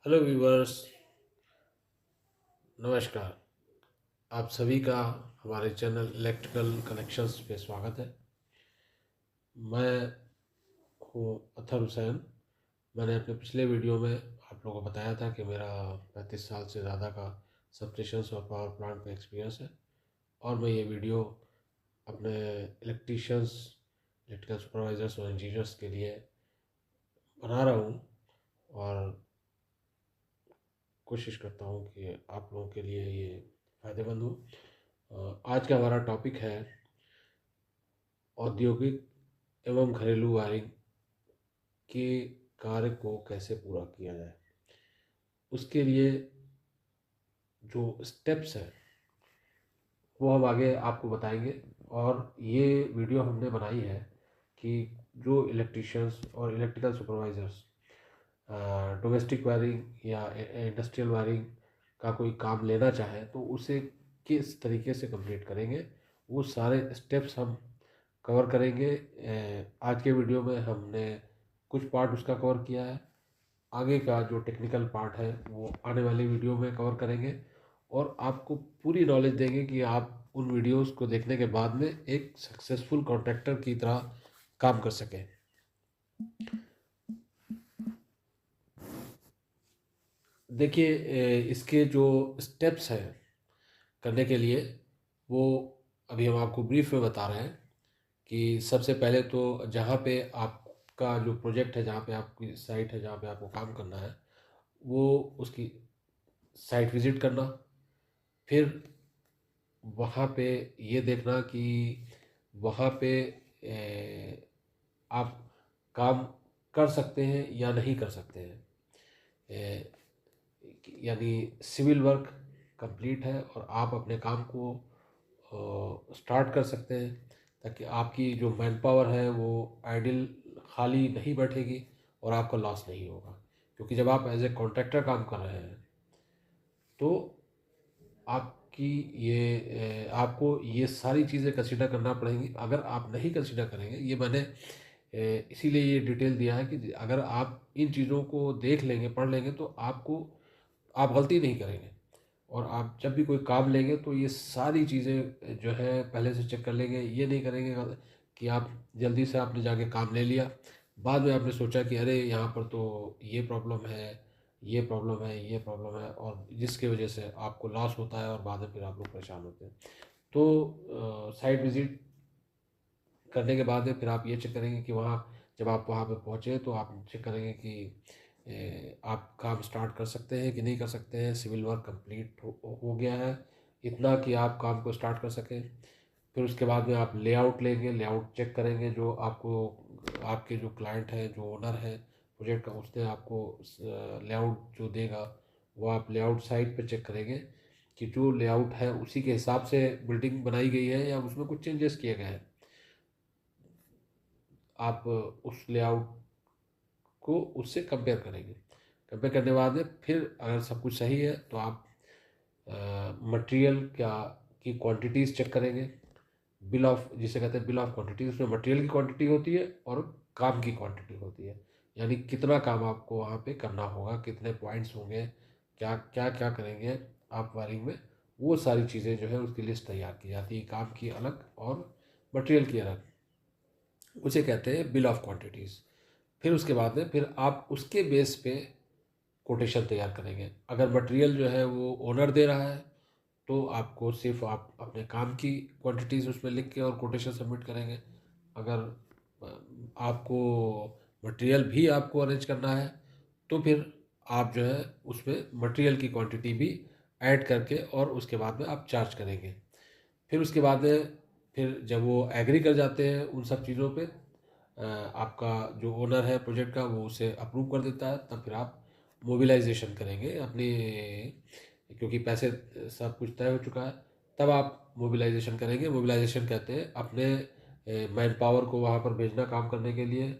Hello viewers, नमस्कार। आप सभी का हमारे चैनल इलेक्ट्रिकल कनेक्शंस पे स्वागत है। मैं हूँ अथर हुसैन। मैंने अपने पिछले वीडियो में आप लोगों को बताया था कि मेरा 35 साल से ज़्यादा का सबस्टेशंस और पावर प्लांट में एक्सपीरियंस है, और मैं ये वीडियो अपने इलेक्ट्रीशियंस, इलेक्ट्रिकल सुपरवाइजर्स और इंजीनियर्स के लिए बना रहा हूँ, और कोशिश करता हूँ कि आप लोगों के लिए ये फ़ायदेमंद हो। आज का हमारा टॉपिक है औद्योगिक एवं घरेलू वायरिंग के कार्य को कैसे पूरा किया जाए। उसके लिए जो स्टेप्स हैं वो हम आगे आपको बताएंगे। और ये वीडियो हमने बनाई है कि जो इलेक्ट्रीशियंस और इलेक्ट्रिकल सुपरवाइजर्स डोमेस्टिक वायरिंग या इंडस्ट्रियल वायरिंग का कोई काम लेना चाहे तो उसे किस तरीके से कंप्लीट करेंगे, वो सारे स्टेप्स हम कवर करेंगे। आज के वीडियो में हमने कुछ पार्ट उसका कवर किया है। आगे का जो टेक्निकल पार्ट है वो आने वाली वीडियो में कवर करेंगे, और आपको पूरी नॉलेज देंगे कि आप उन वीडियोस को देखने के बाद में एक सक्सेसफुल कॉन्ट्रैक्टर की तरह काम कर सकें। देखिए, इसके जो स्टेप्स हैं करने के लिए, वो अभी हम आपको ब्रीफ में बता रहे हैं। कि सबसे पहले तो जहाँ पे आपका जो प्रोजेक्ट है, जहाँ पे आपकी साइट है, जहाँ पे आपको काम करना है, वो उसकी साइट विजिट करना। फिर वहाँ पे ये देखना कि वहाँ पे आप काम कर सकते हैं या नहीं कर सकते हैं। ए, यानी सिविल वर्क कंप्लीट है और आप अपने काम को स्टार्ट कर सकते हैं, ताकि आपकी जो मैन पावर है वो आइडिल खाली नहीं बैठेगी और आपका लॉस नहीं होगा। क्योंकि जब आप एज ए कॉन्ट्रैक्टर काम कर रहे हैं तो आपकी आपको ये सारी चीज़ें कंसिडर करना पड़ेंगी। अगर आप नहीं कंसिडर करेंगे, ये मैंने इसीलिए ये डिटेल दिया है कि अगर आप इन चीज़ों को देख लेंगे, पढ़ लेंगे, तो आप गलती नहीं करेंगे। और आप जब भी कोई काम लेंगे तो ये सारी चीज़ें जो है पहले से चेक कर लेंगे। ये नहीं करेंगे कि आप जल्दी से आपने जाके काम ले लिया, बाद में आपने सोचा कि अरे यहाँ पर तो ये प्रॉब्लम है, ये प्रॉब्लम है, ये प्रॉब्लम है, और जिसकी वजह से आपको लॉस होता है और बाद में फिर आप लोग परेशान होते हैं। तो साइट विजिट करने के बाद में फिर आप ये चेक करेंगे कि वहाँ, जब आप वहाँ पे पहुँचे तो आप चेक करेंगे कि आप काम स्टार्ट कर सकते हैं कि नहीं कर सकते हैं। सिविल वर्क कंप्लीट हो गया है इतना कि आप काम को स्टार्ट कर सकें। फिर उसके बाद में आप लेआउट लेंगे, लेआउट चेक करेंगे। जो आपको आपके जो क्लाइंट है, जो ओनर है प्रोजेक्ट का, उसने आपको लेआउट जो देगा वो आप लेआउट साइट पे चेक करेंगे कि जो लेआउट है उसी के हिसाब से बिल्डिंग बनाई गई है या उसमें कुछ चेंजेस किए गए हैं। आप उस लेआउट को उससे कंपेयर करेंगे। कंपेयर करने के बाद में फिर अगर सब कुछ सही है तो आप मटेरियल क्या की क्वांटिटीज़ चेक करेंगे। बिल ऑफ, जिसे कहते हैं बिल ऑफ क्वांटिटी, उसमें मटेरियल की क्वांटिटी होती है और काम की क्वांटिटी होती है। यानी कितना काम आपको वहाँ पे करना होगा, कितने पॉइंट्स होंगे, क्या क्या क्या करेंगे आप वायरिंग में, वो सारी चीज़ें जो है उसकी लिस्ट तैयार की जाती है। काम की अलग और मटेरियल की अलग, उसे कहते हैं बिल ऑफ क्वांटिटीज़। फिर उसके बाद में फिर आप उसके बेस पे कोटेशन तैयार करेंगे। अगर मटेरियल जो है वो ओनर दे रहा है तो आपको सिर्फ आप अपने काम की क्वांटिटीज़ उसमें लिख के और कोटेशन सबमिट करेंगे। अगर आपको मटेरियल भी आपको अरेंज करना है तो फिर आप जो है उसमें मटेरियल की क्वांटिटी भी ऐड करके और उसके बाद में आप चार्ज करेंगे। फिर उसके बाद में फिर जब वो एग्री कर जाते हैं उन सब चीज़ों पे, आपका जो ओनर है प्रोजेक्ट का वो उसे अप्रूव कर देता है, तब फिर आप मोबिलाइजेशन करेंगे अपनी, क्योंकि पैसे सब कुछ तय हो चुका है। तब आप मोबिलाइजेशन करेंगे। मोबिलाइजेशन कहते हैं अपने मैन पावर को वहाँ पर भेजना काम करने के लिए,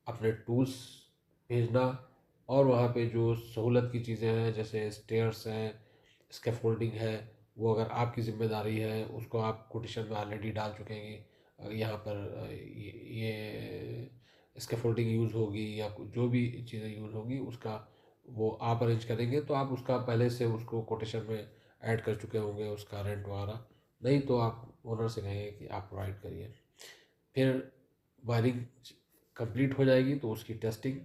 अपने टूल्स भेजना, और वहाँ पे जो सहूलत की चीज़ें हैं जैसे स्टेयर्स हैं, स्कैफोल्डिंग है, वो अगर आपकी ज़िम्मेदारी है उसको आप कोटेशन में ऑलरेडी डाल चुके हैं। यहाँ पर ये स्कैफोल्डिंग यूज़ होगी या जो भी चीज़ें यूज़ होगी उसका वो आप अरेंज करेंगे तो आप उसका पहले से उसको कोटेशन में ऐड कर चुके होंगे उसका रेंट वगैरह, नहीं तो आप ओनर से कहेंगे कि आप प्रोवाइड करिए। फिर वायरिंग कंप्लीट हो जाएगी तो उसकी टेस्टिंग,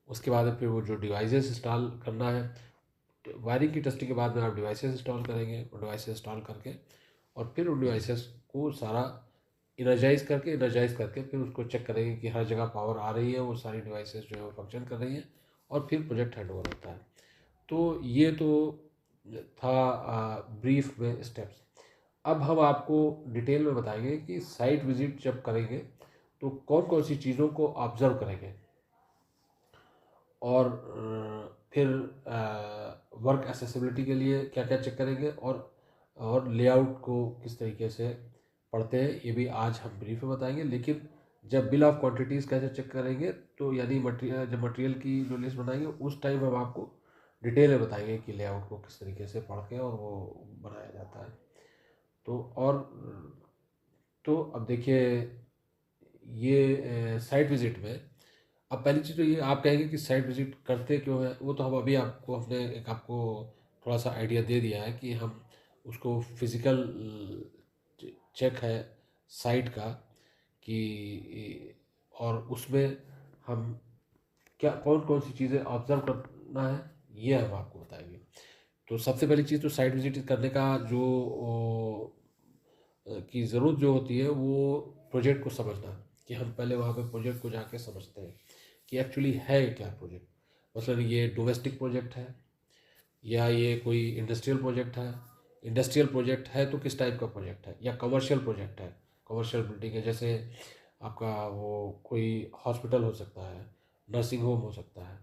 उसके बाद फिर वो जो डिवाइसेस इंस्टॉल करना है, वायरिंग की टेस्टिंग के बाद में आप डिवाइसेस इंस्टॉल करेंगे, और डिवाइसेस इंस्टॉल करके और फिर उन डिवाइसेस को सारा इनर्जाइज करके फिर उसको चेक करेंगे कि हर जगह पावर आ रही है, वो सारी डिवाइसेस जो है वो फंक्शन कर रही हैं, और फिर प्रोजेक्ट हैंड ओवर होता है। तो ये तो था ब्रीफ में स्टेप्स। अब हम आपको डिटेल में बताएंगे कि साइट विजिट जब करेंगे तो कौन कौन सी चीज़ों को ऑब्जर्व करेंगे, और फिर वर्क एसेसिबिलिटी के लिए क्या क्या चेक करेंगे, और लेआउट को किस तरीके से पढ़ते हैं, ये भी आज हम ब्रीफ में बताएंगे। लेकिन जब बिल ऑफ क्वांटिटीज़ कैसे चेक करेंगे, तो यानी मटेरियल, जब मटेरियल की जो लिस्ट बनाएंगे उस टाइम हम आपको डिटेल में बताएंगे कि लेआउट को किस तरीके से पढ़ के और वो बनाया जाता है। तो और तो अब देखिए, ये साइट विजिट में अब पहली चीज़ तो ये आप कहेंगे कि साइट विजिट करते क्यों है, वो तो हम अभी आपको हमने एक आपको थोड़ा सा आइडिया दे दिया है कि हम उसको फिज़िकल चेक है साइट का कि, और उसमें हम क्या कौन कौन सी चीज़ें ऑब्जर्व करना है, ये हम आपको बताएंगे। तो सबसे पहली चीज़ तो साइट विजिट करने का जो की ज़रूरत जो होती है वो प्रोजेक्ट को समझना, कि हम पहले वहाँ पे प्रोजेक्ट को जाके समझते हैं कि एक्चुअली है क्या प्रोजेक्ट। मतलब ये डोमेस्टिक प्रोजेक्ट है या ये कोई इंडस्ट्रियल प्रोजेक्ट है, इंडस्ट्रियल प्रोजेक्ट है तो किस टाइप का प्रोजेक्ट है, या कमर्शियल प्रोजेक्ट है, कमर्शियल बिल्डिंग है, जैसे आपका वो कोई हॉस्पिटल हो सकता है, नर्सिंग होम हो सकता है।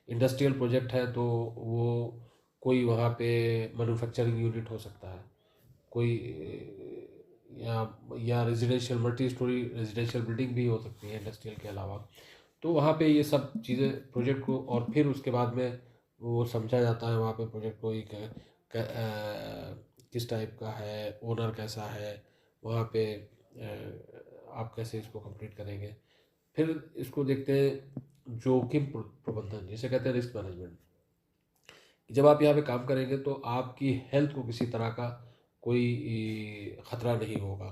इंडस्ट्रियल प्रोजेक्ट है तो वो कोई वहाँ पे मैन्युफैक्चरिंग यूनिट हो सकता है, कोई या residential multi storey residential building भी हो सकती है इंडस्ट्रियल के अलावा। तो वहाँ पे ये सब चीज़ें प्रोजेक्ट को, और फिर उसके बाद में वो समझा जाता है वहाँ पे प्रोजेक्ट को एक किस टाइप का है, ओनर कैसा है, वहाँ पे आप कैसे इसको कंप्लीट करेंगे। फिर इसको देखते हैं जोखिम प्रबंधन, जिसे कहते हैं रिस्क मैनेजमेंट। जब आप यहाँ पे काम करेंगे तो आपकी हेल्थ को किसी तरह का कोई ख़तरा नहीं होगा।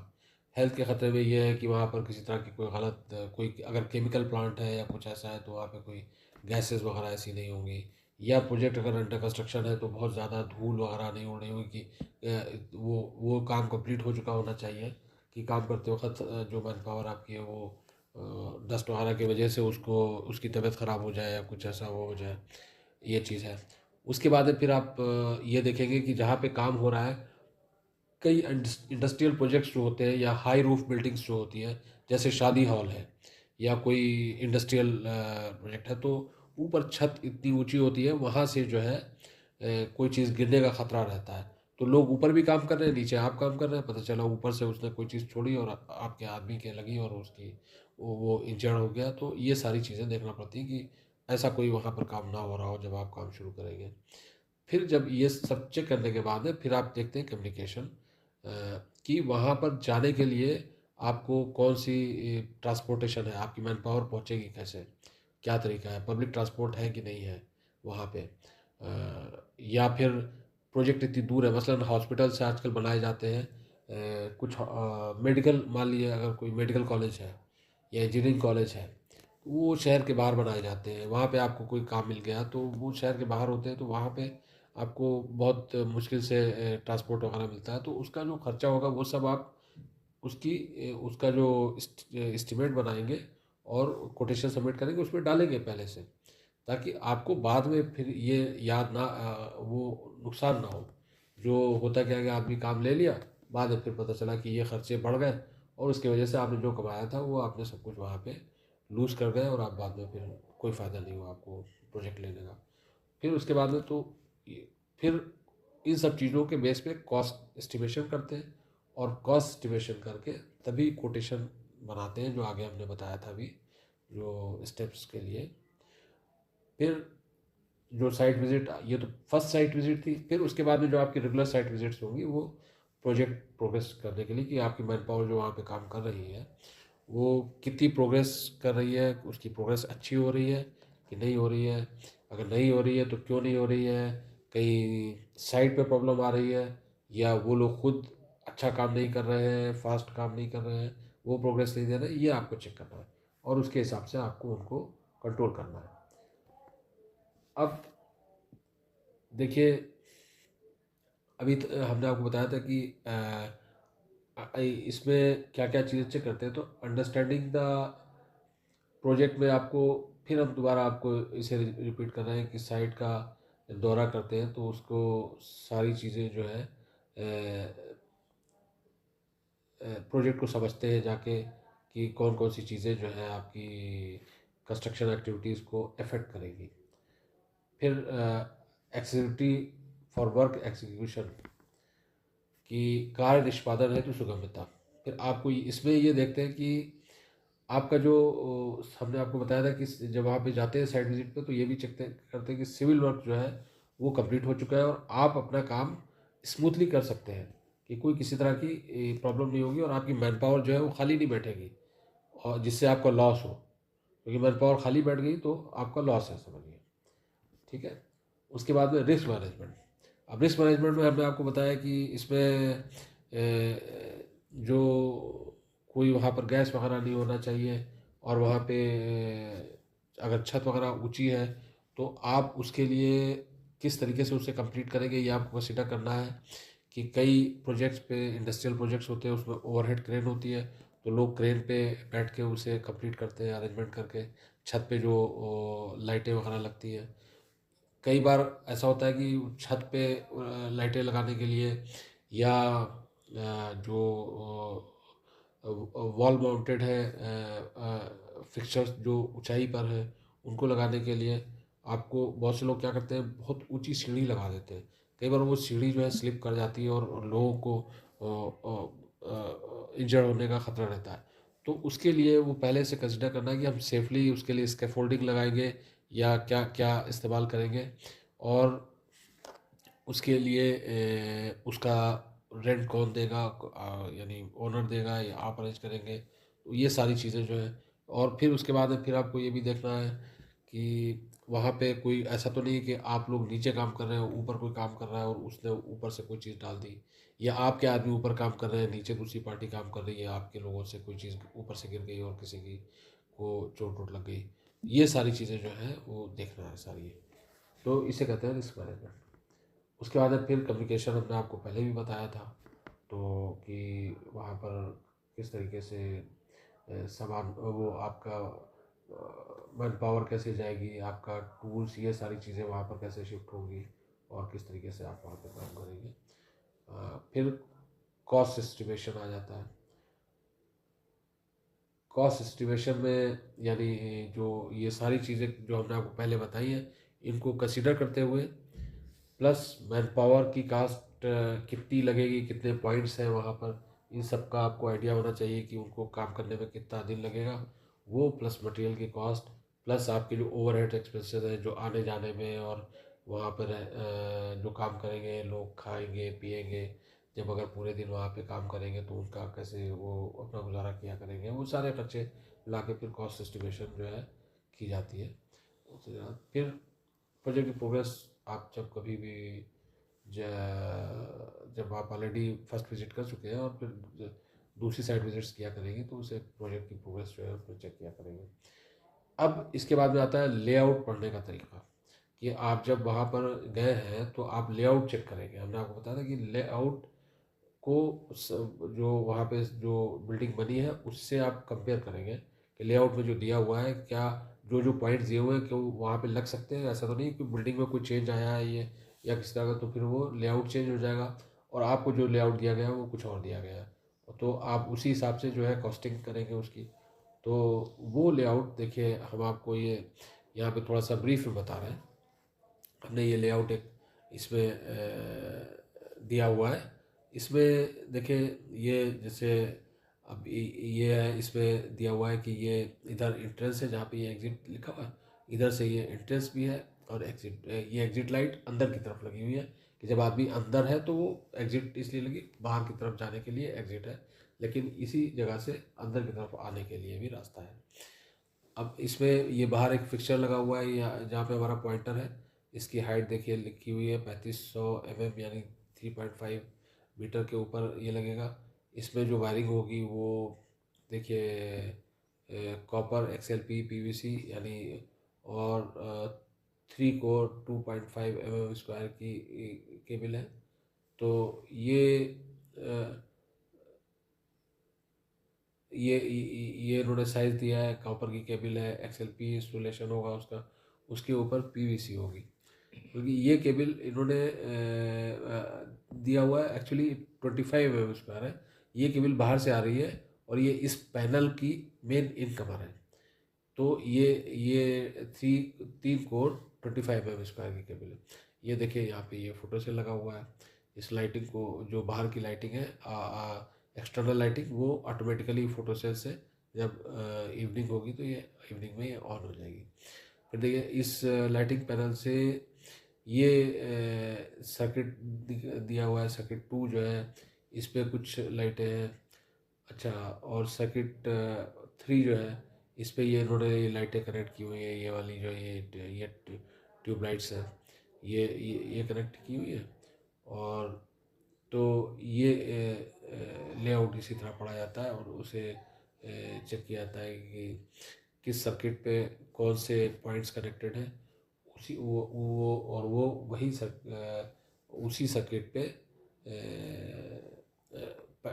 हेल्थ के ख़तरे में ये है कि वहाँ पर किसी तरह की कोई गलत, कोई अगर केमिकल प्लांट है या कुछ ऐसा है तो वहाँ पे कोई गैसेस वगैरह ऐसी नहीं होंगी, या प्रोजेक्ट अगर अंडर कंस्ट्रक्शन है तो बहुत ज़्यादा धूल वगैरह नहीं उड़ रही होगी कि वो काम कंप्लीट हो चुका होना चाहिए, कि काम करते वक्त जो मैन पावर आपकी है वो डस्ट वगैरह की वजह से उसको उसकी तबीयत ख़राब हो जाए या कुछ ऐसा वो हो जाए, ये चीज़ है। उसके बाद फिर आप ये देखेंगे कि जहाँ पे काम हो रहा है, कई इंडस्ट्रियल प्रोजेक्ट्स जो होते हैं या हाई रूफ बिल्डिंग्स जो होती हैं, जैसे शादी हॉल है या कोई इंडस्ट्रियल प्रोजेक्ट है, तो ऊपर छत इतनी ऊंची होती है, वहाँ से जो है कोई चीज़ गिरने का खतरा रहता है। तो लोग ऊपर भी काम कर रहे हैं, नीचे आप काम कर रहे हैं, पता चला ऊपर से उसने कोई चीज़ छोड़ी और आपके आदमी के लगी और उसकी वो इंजर्ड हो गया। तो ये सारी चीज़ें देखना पड़ती हैं कि ऐसा कोई वहाँ पर काम ना हो रहा हो जब आप काम शुरू करेंगे। फिर जब ये सब चेक करने के बाद में फिर आप देखते हैं कम्युनिकेशन, कि वहाँ पर जाने के लिए आपको कौन सी ट्रांसपोर्टेशन है, आपकी मैन पावर पहुँचेगी कैसे, क्या तरीका है, पब्लिक ट्रांसपोर्ट है कि नहीं है वहाँ पे, या फिर प्रोजेक्ट इतनी दूर है, मसलन हॉस्पिटल से आजकल बनाए जाते हैं कुछ मेडिकल, मान लीजिए अगर कोई मेडिकल कॉलेज है या इंजीनियरिंग कॉलेज है, वो शहर के बाहर बनाए जाते हैं, वहाँ पे आपको कोई काम मिल गया तो वो शहर के बाहर होते हैं, तो वहाँ पे आपको बहुत मुश्किल से ट्रांसपोर्ट वगैरह मिलता है, तो उसका जो खर्चा होगा वो सब आप उसका जो एस्टिमेट बनाएंगे और कोटेशन सबमिट करेंगे, उसमें डालेंगे पहले से, ताकि आपको बाद में फिर ये याद ना वो नुकसान ना हो। जो होता क्या है कि आदमी काम ले लिया, बाद में फिर पता चला कि ये खर्चे बढ़ गए और उसकी वजह से आपने जो कमाया था वो आपने सब कुछ वहाँ पे लूज़ कर गए, और आप बाद में फिर कोई फ़ायदा नहीं हुआ आपको प्रोजेक्ट लेने का। फिर उसके बाद में तो फिर इन सब चीज़ों के बेस पे कॉस्ट एस्टिमेशन करते हैं, और कॉस्ट एस्टिमेशन करके तभी कोटेशन बनाते हैं, जो आगे हमने बताया था अभी जो स्टेप्स के लिए। फिर जो साइट विजिट, ये तो फर्स्ट साइट विजिट थी। फिर उसके बाद में जो आपकी रेगुलर साइट विजिट्स होंगी वो प्रोजेक्ट प्रोग्रेस करने के लिए, कि आपकी मैन पावर जो वहाँ पे काम कर रही है वो कितनी प्रोग्रेस कर रही है, उसकी प्रोग्रेस अच्छी हो रही है कि नहीं हो रही है, अगर नहीं हो रही है तो क्यों नहीं हो रही है, कहीं साइट पे प्रॉब्लम आ रही है, या वो लोग खुद अच्छा काम नहीं कर रहे हैं, फास्ट काम नहीं कर रहे हैं, वो प्रोग्रेस नहीं दे रहे हैं, ये आपको चेक करना है और उसके हिसाब से आपको उनको कंट्रोल करना है। अब देखिए, अभी हमने आपको बताया था कि इसमें क्या क्या चीज़ें चेक करते हैं। तो अंडरस्टैंडिंग द प्रोजेक्ट में आपको, फिर हम दोबारा आपको इसे रिपीट कर रहे हैं कि साइट का दौरा करते हैं तो उसको सारी चीज़ें जो है प्रोजेक्ट को समझते हैं जाके कि कौन कौन सी चीज़ें जो है आपकी कंस्ट्रक्शन एक्टिविटीज़ को अफेक्ट करेगी। फिर एक्टिविटी फॉर वर्क एग्जीक्यूशन कि कार्य निष्पादन हेतु सुगमता। फिर आपको इसमें ये देखते हैं कि आपका जो हमने आपको बताया था कि जब वहाँ पे जाते हैं साइट विजिट पे, तो ये भी चेक करते हैं कि सिविल वर्क जो है वो कंप्लीट हो चुका है और आप अपना काम स्मूथली कर सकते हैं, कि कोई किसी तरह की प्रॉब्लम नहीं होगी और आपकी मैन पावर जो है वो खाली नहीं बैठेगी और जिससे आपका लॉस हो, क्योंकि मैन पावर खाली बैठ गई तो आपका लॉस है, समझिए। ठीक है। उसके बाद में रिस्क मैनेजमेंट। अब रिस्क मैनेजमेंट में हमने आपको बताया कि इसमें जो कोई वहाँ पर गैस वगैरह नहीं होना चाहिए, और वहाँ पे अगर छत वगैरह ऊंची है तो आप उसके लिए किस तरीके से उसे कंप्लीट करेंगे, ये आपको कंसिडर करना है। कि कई प्रोजेक्ट्स पे, इंडस्ट्रियल प्रोजेक्ट्स होते हैं, उसमें ओवरहेड क्रेन होती है, तो लोग क्रेन पे बैठ के उसे कंप्लीट करते हैं अरेंजमेंट करके। छत पे जो लाइटें वगैरह लगती हैं, कई बार ऐसा होता है कि छत पे लाइटें लगाने के लिए, या जो वॉल माउंटेड है फिक्सचर्स जो ऊंचाई पर है, उनको लगाने के लिए आपको बहुत से लोग क्या करते हैं, बहुत ऊंची सीढ़ी लगा देते हैं। कई बार वो सीढ़ी जो है स्लिप कर जाती है और लोगों को इंजर्ड होने का खतरा रहता है। तो उसके लिए वो पहले से कंसिडर करना है कि हम सेफली उसके लिए स्कैफोल्डिंग लगाएंगे या क्या क्या इस्तेमाल करेंगे, और उसके लिए उसका रेंट कौन देगा, यानी ओनर देगा या आप अरेंज करेंगे। तो ये सारी चीज़ें जो है, और फिर उसके बाद फिर आपको ये भी देखना है कि वहाँ पे कोई ऐसा तो नहीं कि आप लोग नीचे काम कर रहे हो, ऊपर कोई काम कर रहा है और उसने ऊपर से कोई चीज़ डाल दी, या आपके आदमी ऊपर काम कर रहे हैं, नीचे दूसरी पार्टी काम कर रही है, आपके लोगों से कोई चीज़ ऊपर से गिर गई और किसी की को चोट वोट लग गई। ये सारी चीज़ें जो हैं वो देखना है सारी। तो इसे कहते हैं रिस्क मैनेजमेंट। उसके बाद फिर कम्युनिकेशन हमने आपको पहले भी बताया था, तो कि वहाँ पर किस तरीके से सामान वो आपका मैन पावर कैसे जाएगी, आपका टूल्स, ये सारी चीज़ें वहाँ पर कैसे शिफ्ट होंगी और किस तरीके से आप वहाँ पर काम करेंगे। फिर कॉस्ट एस्टिमेशन आ जाता है। कॉस्ट एस्टिमेशन में यानी जो ये सारी चीज़ें जो हमने आपको पहले बताई हैं, इनको कंसिडर करते हुए, प्लस मैन पावर की कास्ट कितनी लगेगी, कितने पॉइंट्स हैं वहाँ पर, इन सब का आपको आइडिया होना चाहिए कि उनको काम करने में कितना दिन लगेगा, वो प्लस मटेरियल की कॉस्ट, प्लस आपके जो ओवरहेड एक्सपेंसेस हैं जो आने जाने में, और वहाँ पर जो काम करेंगे लोग खाएंगे पिएंगे, जब अगर पूरे दिन वहाँ पे काम करेंगे तो उनका कैसे वो अपना गुजारा किया करेंगे, वो सारे खर्चे ला के फिर कॉस्ट एस्टिमेशन जो है की जाती है। उसके बाद फिर प्रोजेक्ट की प्रोग्रेस, आप जब कभी भी जब आप ऑलरेडी फर्स्ट विजिट कर चुके हैं और फिर दूसरी साइट विजिट्स किया करेंगे तो उसे प्रोजेक्ट की प्रोग्रेस जो है उसमें चेक किया करेंगे। अब इसके बाद में आता है लेआउट पढ़ने का तरीका, कि आप जब वहाँ पर गए हैं तो आप लेआउट चेक करेंगे। हमने आपको बताया था कि लेआउट को जो वहाँ पे जो बिल्डिंग बनी है उससे आप कंपेयर करेंगे कि लेआउट में जो दिया हुआ है, क्या जो जो पॉइंट्स दिए हुए हैं क्यों वहाँ पे लग सकते हैं। ऐसा तो नहीं कि बिल्डिंग में कोई चेंज आया है ये या किसी तरह का, तो फिर वो लेआउट चेंज हो जाएगा और आपको जो लेआउट दिया गया है वो कुछ और दिया गया है, तो आप उसी हिसाब से जो है कॉस्टिंग करेंगे उसकी। तो वो लेआउट देखिए, हम आपको ये यहाँ पे थोड़ा सा ब्रीफ में बता रहे हैं। हमने ये लेआउट एक इसमें दिया हुआ है। इसमें देखिए, ये जैसे अब ये है, इसमें दिया हुआ है कि ये इधर एंट्रेंस है जहाँ पे ये एग्जिट लिखा हुआ है, इधर से ये एंट्रेंस भी है, और एग्जिट, ये एग्जिट लाइट अंदर की तरफ लगी हुई है कि जब आदमी अंदर है तो वो एग्जिट इसलिए लगी, बाहर की तरफ जाने के लिए एग्जिट है, लेकिन इसी जगह से अंदर की तरफ आने के लिए भी रास्ता है। अब इसमें ये बाहर एक फिक्सचर लगा हुआ है, जहाँ पे हमारा पॉइंटर है। इसकी हाइट देखिए लिखी हुई है 3500 यानी 3.5 मीटर के ऊपर ये लगेगा। इसमें जो वायरिंग होगी वो देखिए कॉपर XLP PVC यानी, और 3 कोर 2.5 mm² की केबल है। तो अ, ये इन्होंने साइज़ दिया है, कॉपर की केबल है, XLP इंस्टॉलेशन होगा उसका, उसके ऊपर PVC होगी। क्योंकि ये केबल इन्होंने दिया हुआ है एक्चुअली 25 mm² है। ये केबल बाहर से आ रही है और ये इस पैनल की मेन इन कवर है। तो ये 3 कोर 25 mm² की केबल है। ये देखिए यहाँ पे ये फोटो से लगा हुआ है। इस लाइटिंग को, जो बाहर की लाइटिंग है, एक्सटर्नल लाइटिंग, वो ऑटोमेटिकली फोटो सेल से जब इवनिंग होगी तो ये इवनिंग में ये ऑन हो जाएगी। फिर देखिए इस लाइटिंग पैनल से ये सर्किट दिया हुआ है। सर्किट 2 जो है, इस पे कुछ लाइटें हैं। अच्छा, और सर्किट 3 जो है, इस पे ये इन्होंने ये लाइटें कनेक्ट की हुई है। ये वाली जो ये ट्यूब लाइट्स हैं, ये कनेक्ट की हुई है। और तो ये लेआउट इसी तरह पढ़ा जाता है और उसे चेक किया जाता है कि किस सर्किट पे कौन से पॉइंट्स कनेक्टेड हैं। उसी वो और वो वही उसी सर्किट पे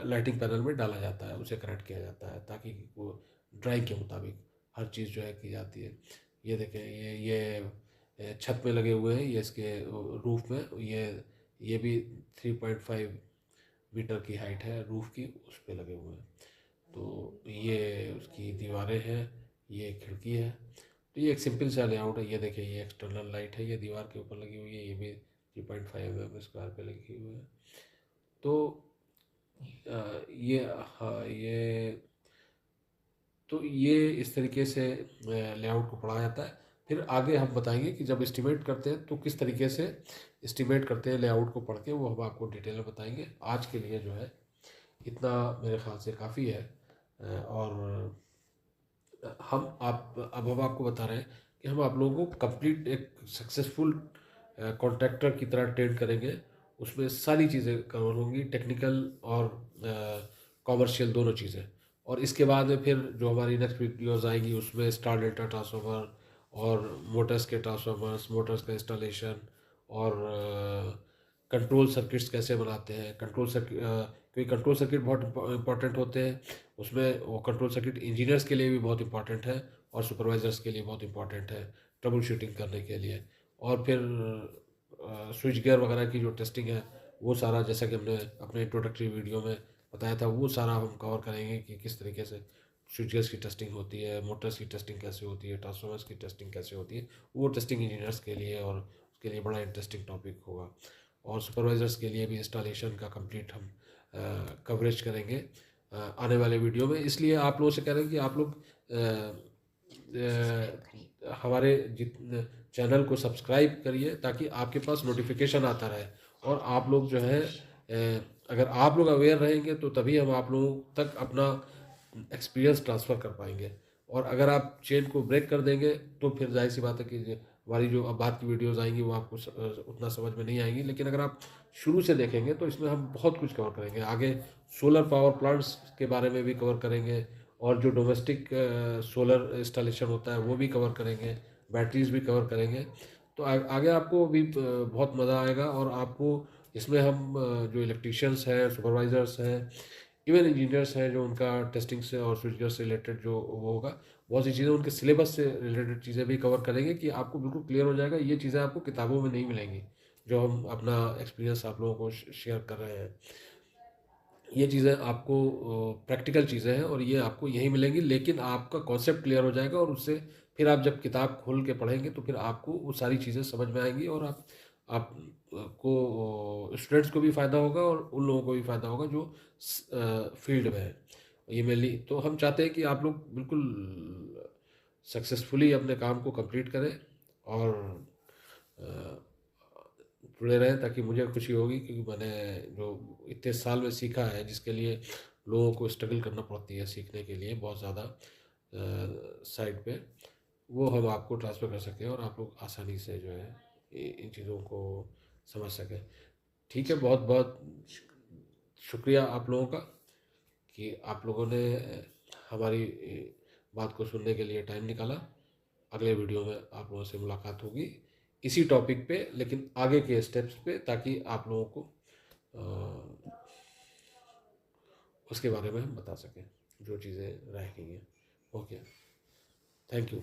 लाइटिंग पैनल में डाला जाता है, उसे कनेक्ट किया जाता है, ताकि वो ड्राइंग के मुताबिक हर चीज़ जो है की जाती है। ये देखें, ये छत में लगे हुए हैं, ये इसके रूफ में, ये भी 3.5 मीटर की हाइट है रूफ की, उस पे लगे हुए हैं। तो ये उसकी दीवारें हैं, ये खिड़की है। तो ये एक सिंपल सा लेआउट है। ये देखिए, ये एक्सटर्नल लाइट है, ये दीवार के ऊपर लगी हुई है, ये भी 3.5 mm² पे लगी हुई है। तो ये, हाँ, ये इस तरीके से लेआउट को पढ़ा जाता है। फिर आगे हम बताएंगे कि जब एस्टिमेट करते हैं तो किस तरीके से एस्टिमेट करते हैं लेआउट को पढ़ के, वो हम आपको डिटेल में बताएंगे। आज के लिए जो है इतना मेरे ख्याल से काफ़ी है। और अब हम आपको बता रहे हैं कि हम आप लोगों को कंप्लीट एक सक्सेसफुल कॉन्ट्रैक्टर की तरह ट्रेन करेंगे। उसमें सारी चीज़ें कवर होंगी, टेक्निकल और कॉमर्शियल दोनों चीज़ें। और इसके बाद में फिर जो हमारी नेक्स्ट वीडियोज़ आएंगी उसमें स्टार डेल्टा ट्रांसफार्मर और मोटर्स के ट्रांसफार्मर्स, मोटर्स का इंस्टॉलेशन, और कंट्रोल सर्किट्स कैसे बनाते हैं। क्योंकि कंट्रोल सर्किट बहुत इंपॉर्टेंट होते हैं। उसमें वो कंट्रोल सर्किट इंजीनियर्स के लिए भी बहुत इंपॉर्टेंट है और सुपरवाइजर्स के लिए बहुत इंपॉर्टेंट है ट्रबल शूटिंग करने के लिए। और फिर स्विच गियर वगैरह की जो टेस्टिंग है, वो सारा, जैसा कि हमने अपने इंट्रोडक्टरी वीडियो में बताया था, वो सारा हम कवर करेंगे कि किस तरीके से स्विच गियर्स की टेस्टिंग होती है, मोटर्स की टेस्टिंग कैसे होती है, ट्रांसफार्मर्स की टेस्टिंग कैसे होती है। वो टेस्टिंग इंजीनियर्स के लिए, और उसके लिए बड़ा इंटरेस्टिंग टॉपिक होगा। और सुपरवाइजर्स के लिए भी इंस्टॉलेशन का कंप्लीट हम कवरेज करेंगे आने वाले वीडियो में। इसलिए आप लोगों से कह रहे हैं कि आप लोग हमारे चैनल को सब्सक्राइब करिए, ताकि आपके पास नोटिफिकेशन आता रहे। और आप लोग जो है, अगर आप लोग अवेयर रहेंगे तो तभी हम आप लोगों तक अपना एक्सपीरियंस ट्रांसफ़र कर पाएंगे। और अगर आप चेन को ब्रेक कर देंगे तो फिर जाहिर सी बात है कि हमारी जो अब बाद की वीडियोज़ आएंगी वो आपको उतना समझ में नहीं आएंगी। लेकिन अगर आप शुरू से देखेंगे तो इसमें हम बहुत कुछ कवर करेंगे। आगे सोलर पावर प्लांट्स के बारे में भी कवर करेंगे, और जो डोमेस्टिक सोलर इंस्टॉलेशन होता है वो भी कवर करेंगे, बैटरीज भी कवर करेंगे। तो आगे आपको भी बहुत मज़ा आएगा। और आपको इसमें हम जो इलेक्ट्रीशियंस हैं, सुपरवाइजर्स हैं, इवन इंजीनियर्स हैं, जो उनका टेस्टिंग से और स्विचगेयर से रिलेटेड जो वो होगा, बहुत सी चीज़ें उनके सिलेबस से रिलेटेड चीज़ें भी कवर करेंगे, कि आपको बिल्कुल क्लियर हो जाएगा। ये चीज़ें आपको किताबों में नहीं मिलेंगी, जो हम अपना एक्सपीरियंस आप लोगों को शेयर कर रहे हैं। ये चीज़ें आपको प्रैक्टिकल चीज़ें हैं और ये आपको यहीं मिलेंगी। लेकिन आपका कॉन्सेप्ट क्लियर हो जाएगा, और उससे फिर आप जब किताब खोल के पढ़ेंगे तो फिर आपको वो सारी चीज़ें समझ में आएंगी, और आप को स्टूडेंट्स को भी फ़ायदा होगा और उन लोगों को भी फ़ायदा होगा जो फील्ड में है। ये मेनली तो हम चाहते हैं कि आप लोग बिल्कुल सक्सेसफुली अपने काम को कंप्लीट करें और अ, जुड़े रहें, ताकि मुझे खुशी होगी, क्योंकि मैंने जो इतने साल में सीखा है, जिसके लिए लोगों को स्ट्रगल करना पड़ती है सीखने के लिए बहुत ज़्यादा, साइट पे, वो हम आपको ट्रांसफ़र कर सकें और आप लोग आसानी से जो है इन चीज़ों को समझ सकें। ठीक है, बहुत बहुत शुक्रिया आप लोगों का कि आप लोगों ने हमारी बात को सुनने के लिए टाइम निकाला। अगले वीडियो में आप लोगों से मुलाकात होगी इसी टॉपिक पे, लेकिन आगे के स्टेप्स पे, ताकि आप लोगों को उसके बारे में हम बता सकें जो चीज़ें रह गई हैं। Okay, thank you.